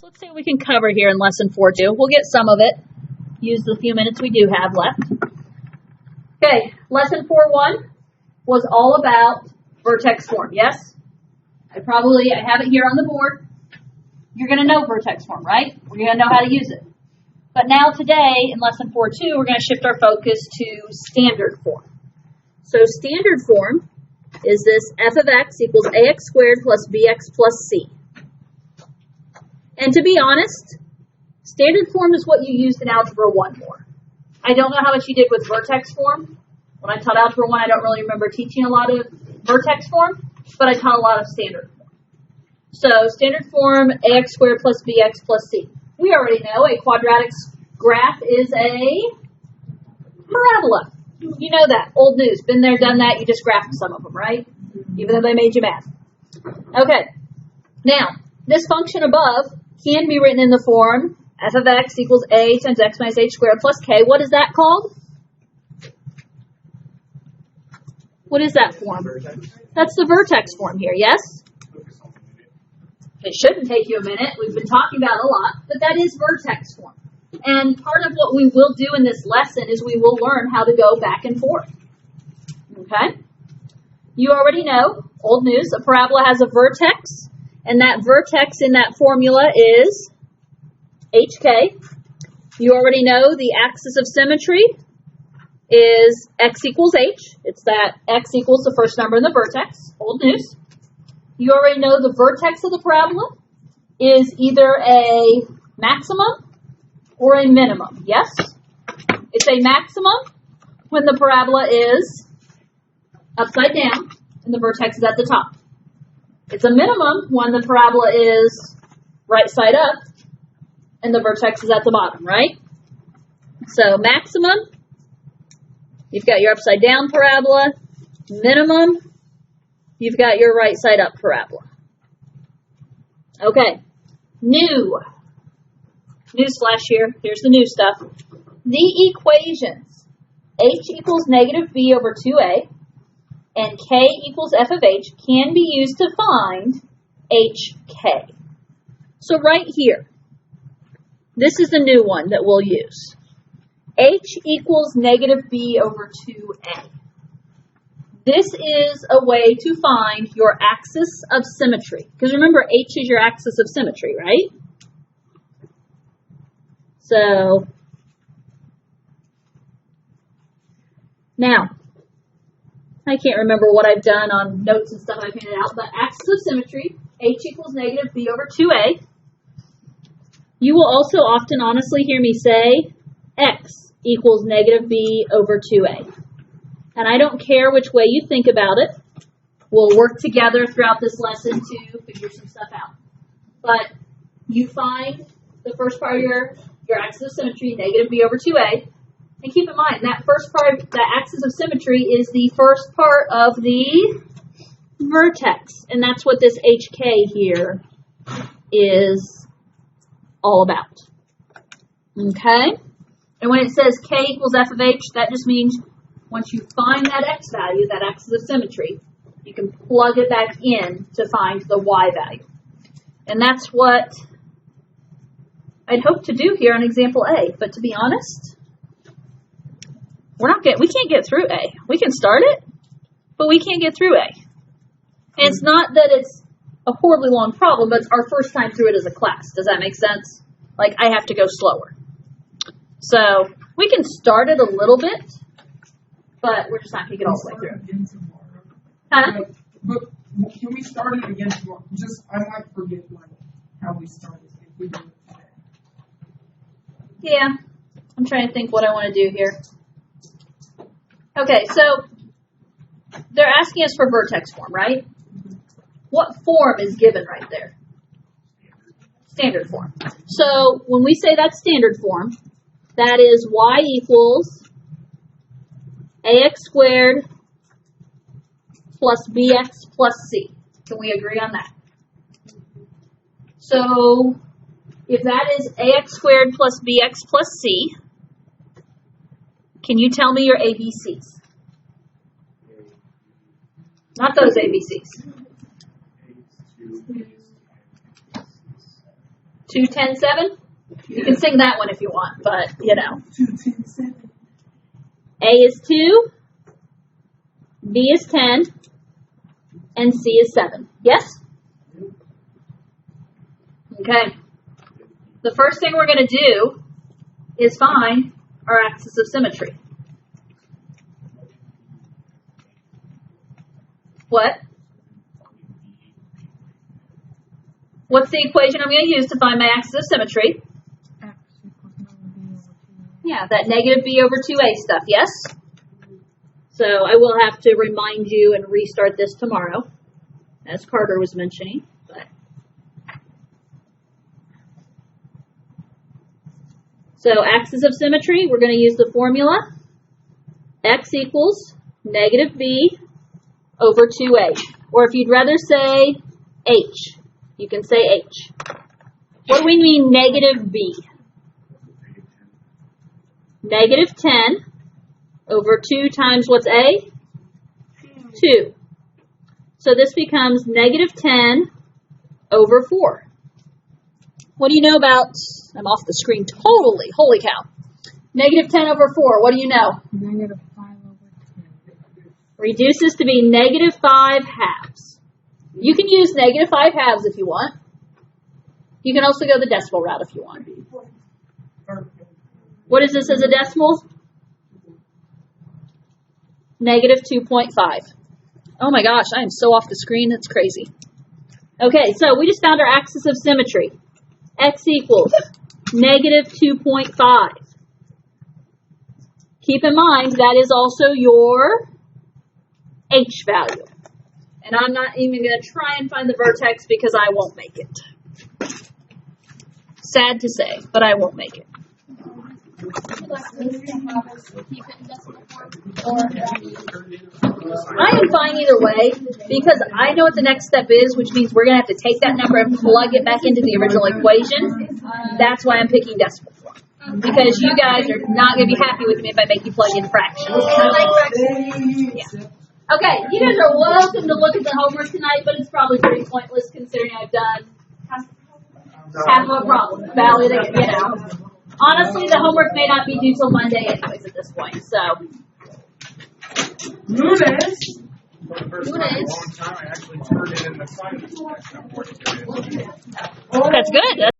So let's see what we can cover here in lesson 4.2. We'll get some of it. Use the few minutes we do have left. Okay, lesson 4.1 was all about vertex form, yes? I have it here on the board. You're going to know vertex form, right? We're going to know how to use it. But now today, in lesson 4.2, we're going to shift our focus to standard form. So standard form is this f of x equals ax squared plus bx plus c. And to be honest, standard form is what you used in Algebra 1 more. I don't know how much you did with vertex form. When I taught Algebra 1, I don't really remember teaching a lot of vertex form, but I taught a lot of standard form. So standard form, ax squared plus bx plus c. We already know a quadratic graph is a parabola. You know that. Old news. Been there, done that. You just graphed some of them, right? Even though they made you mad. Okay. Now, this function above can be written in the form f of x equals a times x minus h squared plus k. What is that called? What is that form? That's the vertex form here, yes? It shouldn't take you a minute. We've been talking about it a lot, but that is vertex form. And part of what we will do in this lesson is we will learn how to go back and forth. Okay? You already know, old news, a parabola has a vertex, and that vertex in that formula is hk. You already know the axis of symmetry is x equals h. It's that x equals the first number in the vertex. Old news. You already know the vertex of the parabola is either a maximum or a minimum. Yes? It's a maximum when the parabola is upside down and the vertex is at the top. It's a minimum when the parabola is right side up and the vertex is at the bottom, right? So maximum, you've got your upside down parabola. Minimum, you've got your right side up parabola. Okay, newsflash here. Here's the new stuff. The equations h equals negative b over 2a and k equals f of h can be used to find hk. So right here, this is the new one that we'll use. H equals negative b over 2a. This is a way to find your axis of symmetry. Because remember, H is your axis of symmetry, right? So, now, I can't remember what I've done on notes and stuff I've handed out, but axis of symmetry, H equals negative b over 2a. You will also often honestly hear me say x equals negative b over 2a. And I don't care which way you think about it. We'll work together throughout this lesson to figure some stuff out. But you find the first part of your axis of symmetry, negative b over 2a. And keep in mind, that first part, that axis of symmetry is the first part of the vertex. And that's what this hk here is all about. Okay? And when it says k equals f of h, that just means once you find that x value, that axis of symmetry, you can plug it back in to find the y value. And that's what I'd hope to do here on example A. But to be honest, we can't get through A. We can start it, but we can't get through A. And it's not that it's a horribly long problem, but it's our first time through it as a class. Does that make sense? Like, I have to go slower. So we can start it a little bit, but we're just not going to get all the way through. Huh? But can we start it again tomorrow? I might forget how we started if we do it today. Yeah. I'm trying to think what I want to do here. Okay, so they're asking us for vertex form, right? What form is given right there? Standard form. So when we say that's standard form, that is y equals ax squared plus bx plus c. Can we agree on that? So if that is ax squared plus bx plus c, can you tell me your ABCs? Not those ABCs. 2, 10, 7? You can sing that one if you want, but, you know. 2, 10, 7. A is 2, B is 10, and C is 7. Yes? Okay. The first thing we're going to do is find our axis of symmetry. What? What's the equation I'm going to use to find my axis of symmetry? Yeah, that negative b over 2a stuff, yes? So I will have to remind you and restart this tomorrow, as Carter was mentioning. But. So axis of symmetry, we're going to use the formula. X equals negative b over 2a. Or if you'd rather say h, you can say h. What do we mean negative b? Negative 10 over 2 times what's a? 2. So this becomes negative 10 over 4. What do you know about, I'm off the screen totally, holy cow. Negative 10 over 4, what do you know? Negative 5 over 10. Reduces to be negative 5 halves. You can use negative 5 halves if you want. You can also go the decimal route if you want. What is this as a decimal? Negative 2.5. Oh my gosh, I am so off the screen, it's crazy. Okay, so we just found our axis of symmetry. X equals negative 2.5. Keep in mind that is also your H value. And I'm not even going to try and find the vertex because I won't make it. Sad to say, but I won't make it. I am fine either way because I know what the next step is, which means we're going to have to take that number and plug it back into the original equation. That's why I'm picking decimal form. Because you guys are not going to be happy with me if I make you plug in fractions. Yeah. Okay, you guys are welcome to look at the homework tonight, but it's probably pretty pointless considering I've done half of a problem. Validate, you know. Honestly, the homework may not be due till Monday anyways at this point, so. Lunes. For the first time in a long time, I actually turned it in the science section. That's good.